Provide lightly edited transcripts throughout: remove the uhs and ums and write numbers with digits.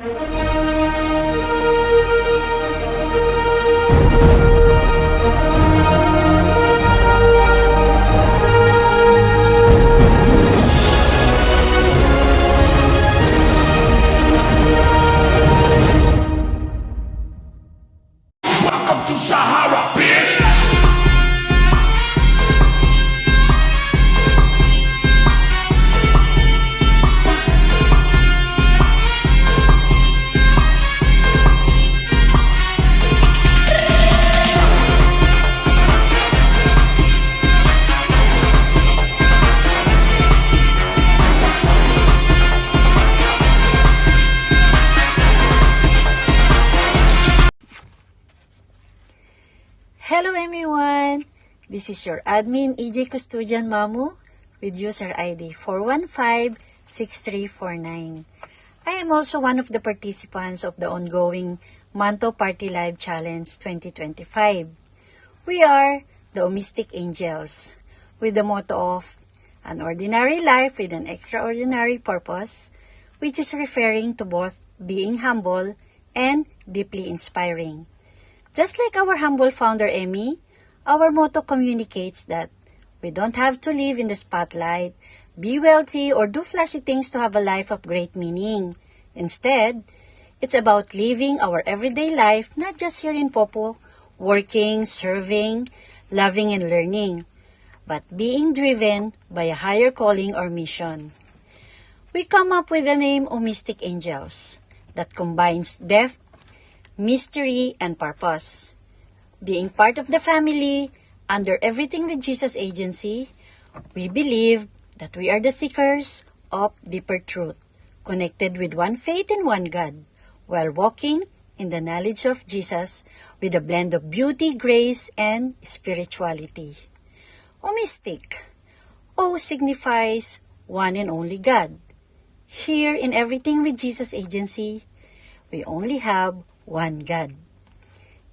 Welcome to Sahara, bitch! Hello everyone! This is your admin EJ Custodian Mamu with user ID 4156349. I am also one of the participants of the ongoing Manto Party Live Challenge 2025. We are the Mystic Angels with the motto of an ordinary life with an extraordinary purpose, which is referring to both being humble and deeply inspiring. Just like our humble founder, Emmy, our motto communicates that we don't have to live in the spotlight, be wealthy, or do flashy things to have a life of great meaning. Instead, it's about living our everyday life, not just here in Popo, working, serving, loving, and learning, but being driven by a higher calling or mission. We come up with the name O Mystic Angels that combines depth, mystery, and purpose. Being part of the family, under Everything with Jesus Agency, we believe that we are the seekers of deeper truth, connected with one faith and one God, while walking in the knowledge of Jesus with a blend of beauty, grace, and spirituality. O Mystic. O signifies one and only God. Here in Everything with Jesus Agency, we only have one God.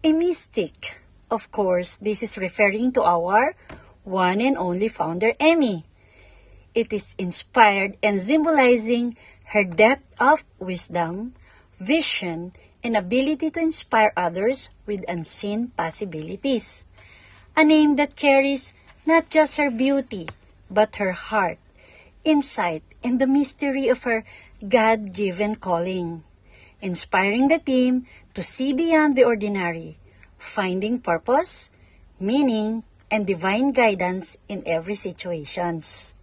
A mystic. Of course, this is referring to our one and only founder, Emmy. It is inspired and symbolizing her depth of wisdom, vision, and ability to inspire others with unseen possibilities. A name that carries not just her beauty, but her heart, insight, and the mystery of her God-given calling. Inspiring the team to see beyond the ordinary, finding purpose, meaning, and divine guidance in every situations.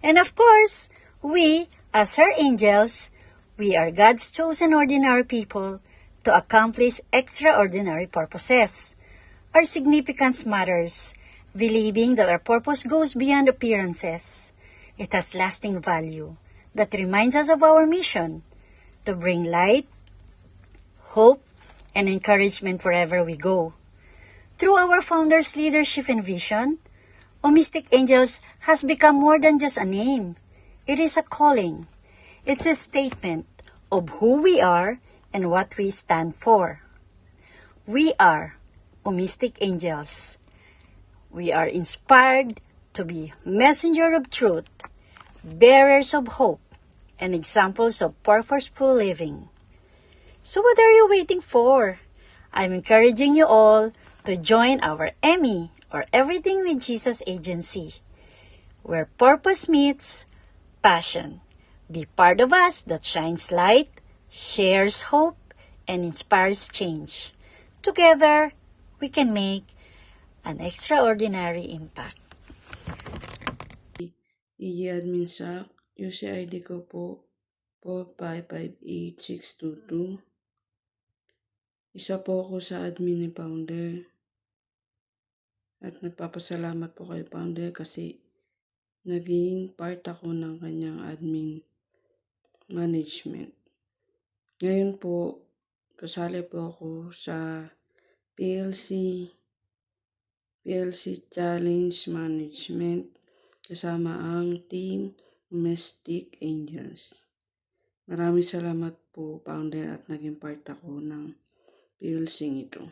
And of course, we, as her angels, we are God's chosen ordinary people to accomplish extraordinary purposes. Our significance matters, believing that our purpose goes beyond appearances. It has lasting value that reminds us of our mission to bring light, hope, and encouragement wherever we go. Through our founder's leadership and vision, O Mystic Angels has become more than just a name. It is a calling. It's a statement of who we are and what we stand for. We are O Mystic Angels. We are inspired to be messenger of truth, bearers of hope, and examples of purposeful living. So what are you waiting for? I'm encouraging you all to join our Emmy or Everything with Jesus Agency, where purpose meets passion. Be part of us that shines light, shares hope, and inspires change. Together, we can make an extraordinary impact. EJ Admin SAC, UCID ko po 4558622. Isa po ako sa admin ni Founder. At nagpapasalamat po kay Founder kasi naging part ako ng kanyang admin management. Ngayon po, kasali po ako sa PLC Challenge Management kasama ang Team Mystic Angels. Maraming salamat po, Founder, at naging part ako ng PLC ito.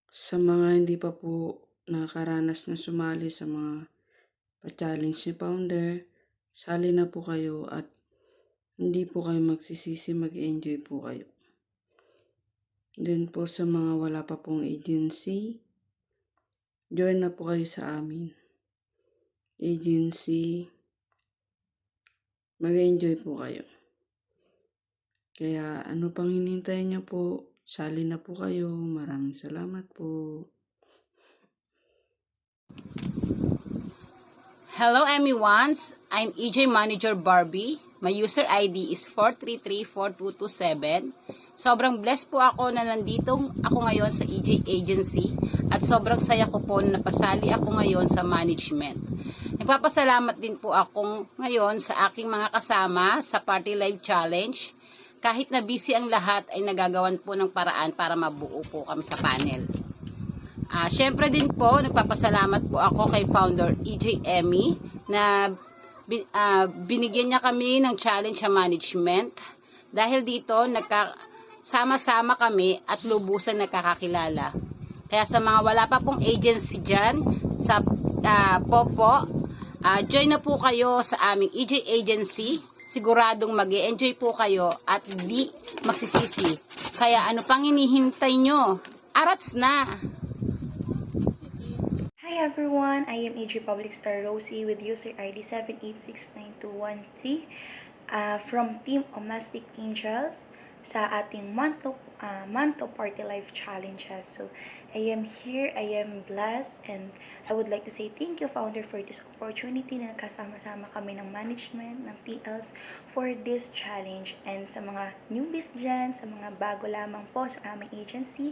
Sa mga hindi pa po nakaranas na sumali sa mga pa-challenge ni Founder, sali na po kayo at hindi po kayo magsisisi, mag-enjoy po kayo. Then po sa mga wala pa pong agency, join na po kayo sa amin. Agency, mag-enjoy po kayo. Kaya ano pang hinihintay niyo po, sali na po kayo. Maraming salamat po. Hello everyone, I'm EJ Manager Barbie. My user ID is 4334227. Sobrang blessed po ako na nandito ako ngayon sa EJ Agency at sobrang saya ko po na napasali ako ngayon sa management. Nagpapasalamat din po ako ngayon sa aking mga kasama sa Party Live Challenge. Kahit na busy ang lahat ay nagagawan po ng paraan para mabuo po kami sa panel. Syempre din po, nagpapasalamat po ako kay founder EJ Emmy na binigyan niya kami ng challenge sa management. Dahil dito, sama-sama kami at lubusan nakakakilala. Kaya sa mga wala pa pong agency dyan, sa Popo, join na po kayo sa aming EJ Agency. Siguradong mag-e-enjoy po kayo at di magsisisi. Kaya ano pang hinihintay nyo? Arats na! Hi everyone, I am AG Public Star Rosie with user ID 7869213 from Team Domestic Angels sa ating Manto Party Life Challenges. So, I am here, I am blessed, and I would like to say thank you, Founder, for this opportunity na kasama-sama kami ng management, ng PLs for this challenge. And sa mga newbies dyan, sa mga bago lamang po sa aming agency,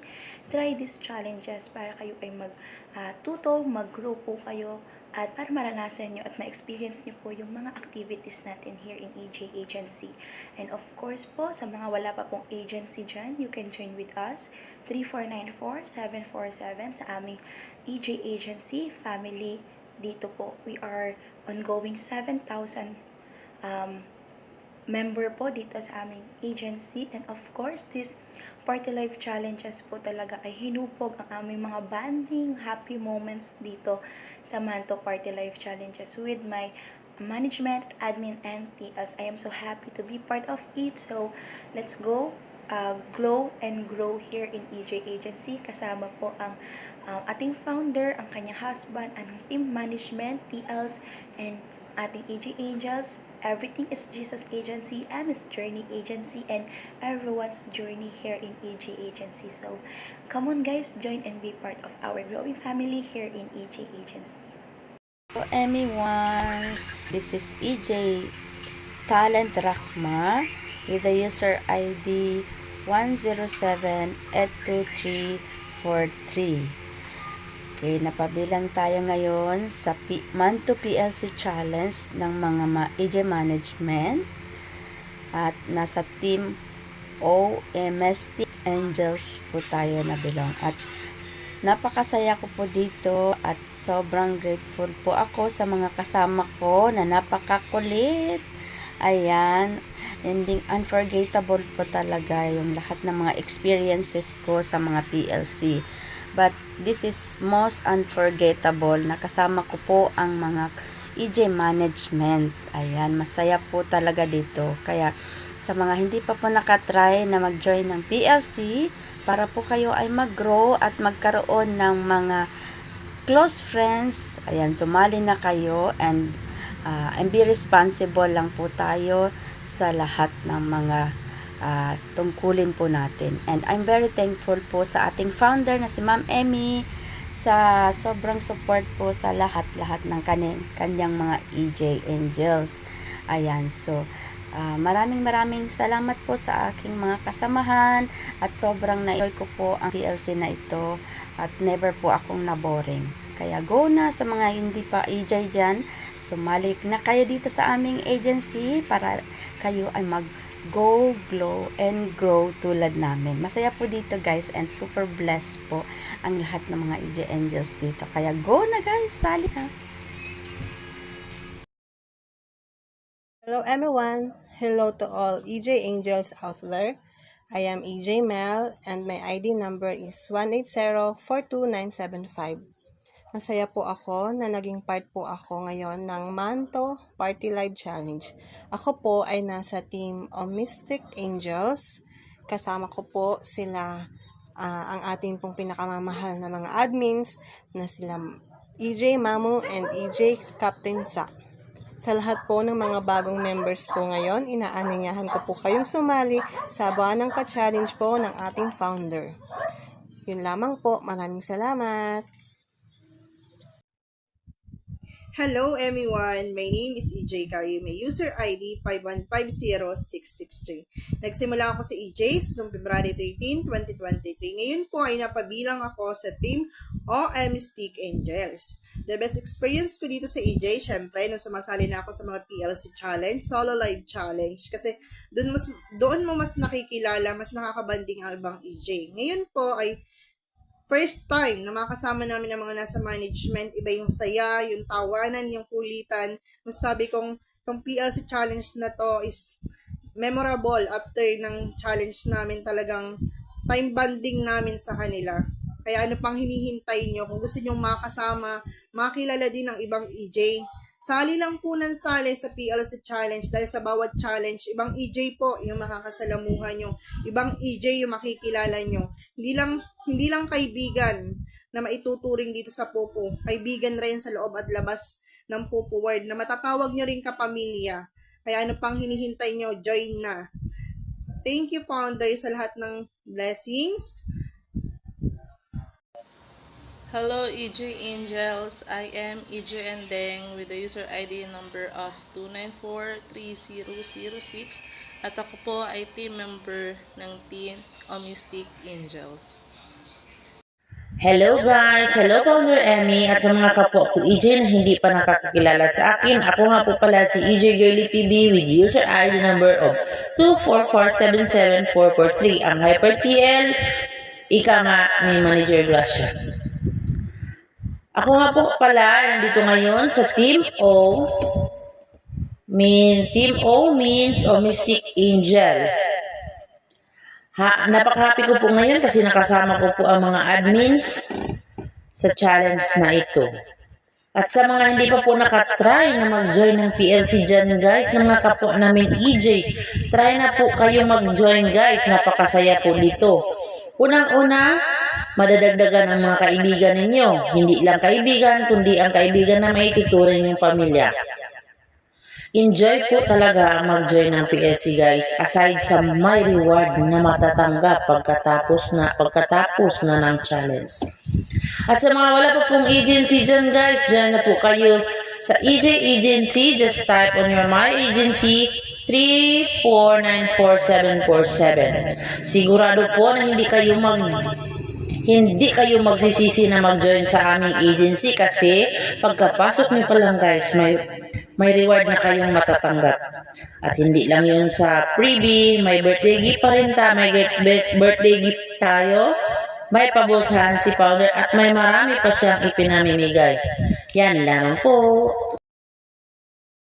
try these challenges para kayo ay mag-tuto, mag-grow po kayo, at para maranasan nyo at ma-experience nyo po yung mga activities natin here in EJ Agency. And of course po, sa mga wala pa pong agency dyan, you can join with us, 3494747 sa aming EJ Agency family. Dito po, we are ongoing 7,000 member po dito sa aming agency. And of course, this Party Life Challenges po talaga ay hinupog ang aming mga bonding, happy moments dito sa Manto Party Life Challenges with my management, admin, and TS. I am so happy to be part of it. So, let's go, glow and grow here in EJ Agency. Kasama po ang ating founder, ang kanyang husband, ang team management, TLs, and ating EJ Angels. Everything is Jesus Agency, Emma's Journey Agency, and everyone's journey here in EJ Agency. So, come on guys, join and be part of our growing family here in EJ Agency. Hello everyone, this is EJ Talent Rahma with the user ID 107-82343. Okay, napabilang tayo ngayon sa Manto PLC Challenge ng mga EJ Management at nasa Team Domestic Angels po tayo nabilong. At napakasaya ko po dito at sobrang grateful po ako sa mga kasama ko na napakakulit. Ayan, hindi unforgettable po talaga yung lahat ng mga experiences ko sa mga PLC. But this is most unforgettable na kasama ko po ang mga EJ Management. Ayan, masaya po talaga dito. Kaya sa mga hindi pa po nakatry na mag-join ng PLC, para po kayo ay mag-grow at magkaroon ng mga close friends, ayan, sumali na kayo and be responsible lang po tayo sa lahat ng mga tungkulin po natin. And I'm very thankful po sa ating founder na si Ma'am Emmy sa sobrang support po sa lahat-lahat ng kanyang mga EJ Angels. Ayan, so maraming salamat po sa aking mga kasamahan at sobrang na-enjoy ko po ang PLC na ito at never po akong naboring. Kaya go na sa mga hindi pa EJ dyan, sumali na kayo dito sa aming agency para kayo ay go, glow, and grow tulad namin. Masaya po dito guys and super blessed po ang lahat ng mga EJ Angels dito. Kaya go na guys, sali na! Hello everyone! Hello to all EJ Angels out there. I am EJ Mel and my ID number is 180-42975. Masaya po ako na naging part po ako ngayon ng Manto Party Live Challenge. Ako po ay nasa team of Mystic Angels. Kasama ko po sila ang ating pong pinakamamahal na mga admins na sila EJ Mamu and EJ Captain Sak. Sa lahat po ng mga bagong members po ngayon, inaanyayahan ko po kayong sumali sa buwanang pa-challenge po ng ating founder. Yun lamang po. Maraming salamat. Hello everyone, my name is EJ Karime, user ID 5150663. Nagsimula ako sa EJ's noong February 13, 2023. Ngayon po ay napabilang ako sa team Mystic Angels. The best experience ko dito sa EJ, syempre, nung sumasali na ako sa mga PLC Challenge, Solo Live Challenge, kasi doon mo mas nakikilala, mas nakakabanding ang ibang EJ. Ngayon po ay first time na makasama namin ang mga nasa management, iba yung saya, yung tawanan, yung kulitan. Masabi kong itong PLC challenge na to is memorable after ng challenge namin, talagang time bonding namin sa kanila. Kaya ano pang hinihintay nyo? Kung gusto nyo makasama, makilala din ng ibang EJ. Sali lang po ng sali sa PLC challenge dahil sa bawat challenge, ibang EJ po yung makakasalamuhan nyo. Ibang EJ yung makikilala nyo. Hindi lang kaibigan na maituturing dito sa Popo. Kaibigan rin sa loob at labas ng Popo World na matatawag nyo rin kapamilya. Kaya ano pang hinihintay nyo? Join na. Thank you, Founder, sa lahat ng blessings. Hello EJ Angels, I am EJ Endeng with the user ID number of 2943006 at ako po ay team member ng team Mystic Angels. Hello guys! Hello Founder Emmy at sa mga kapwa ko EJ na hindi pa nakakakilala sa akin. Ako nga po pala si EJ Girly PB with user ID number of 244774443 ang Hyper TL, ika nga ni Manager Gracia. Ako nga po pala nandito ngayon sa Team O. Team O means Mystic Angel. Napaka-happy ko po ngayon kasi nakasama ko po ang mga admins sa challenge na ito. At sa mga hindi pa po nakatry na mag-join ng PLC dyan guys, ng mga kapwa namin EJ, try na po kayo mag-join guys. Napakasaya po dito. Unang-una, madadagdagan ang mga kaibigan ninyo. Hindi lang kaibigan, kundi ang kaibigan na may tuturing yung pamilya. Enjoy po talaga ang mag-join ng PLC guys. Aside sa may reward na matatanggap pagkatapos na ng challenge. At sa mga wala pa pong agency dyan guys, dyan na po kayo sa EJ Agency. Just type on your My Agency 3494747. Sigurado po na hindi kayo magsisisi na mag-join sa aming agency kasi pagkapasok niyo pa lang guys, may reward na kayong matatanggap. At hindi lang yun sa freebie, may birthday gift pa rin may birthday gift tayo, may pabulsahan si Founder at may marami pa siyang ipinamimigay. Yan lamang po.